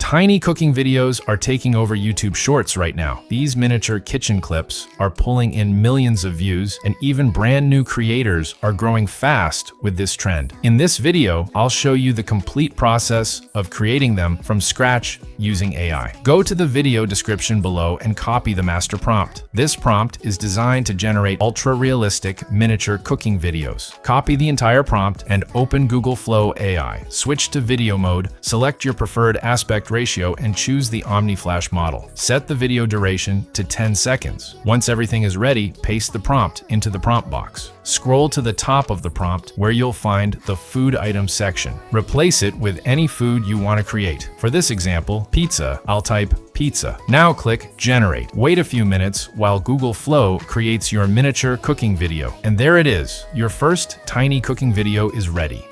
Tiny cooking videos are taking over YouTube Shorts right now. These miniature kitchen clips are pulling in millions of views, and even brand new creators are growing fast with this trend. In this video, I'll show you the complete process of creating them from scratch using AI. Go to the video description below and copy the master prompt. This prompt is designed to generate ultra-realistic miniature cooking videos. Copy the entire prompt and open Google Flow AI. Switch to video mode, select your preferred aspect ratio and choose the OmniFlash model. Set the video duration to 10 seconds. Once everything is ready, paste the prompt into the prompt box. Scroll to the top of the prompt where you'll find the food item section. Replace it with any food you want to create. For this example, pizza, I'll type pizza. Now click Generate. Wait a few minutes while Google Flow creates your miniature cooking video. And there it is. Your first tiny cooking video is ready.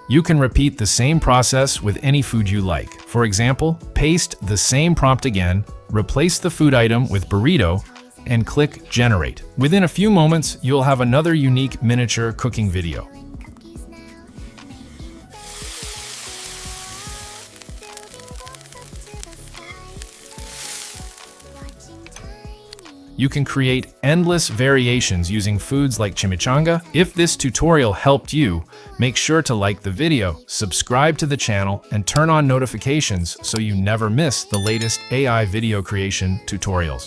You can repeat the same process with any food you like. For example, paste the same prompt again, replace the food item with burrito, and click Generate. Within a few moments, you'll have another unique miniature cooking video. You can create endless variations using foods like chimichanga. If this tutorial helped you, make sure to like the video, subscribe to the channel, and turn on notifications so you never miss the latest AI video creation tutorials.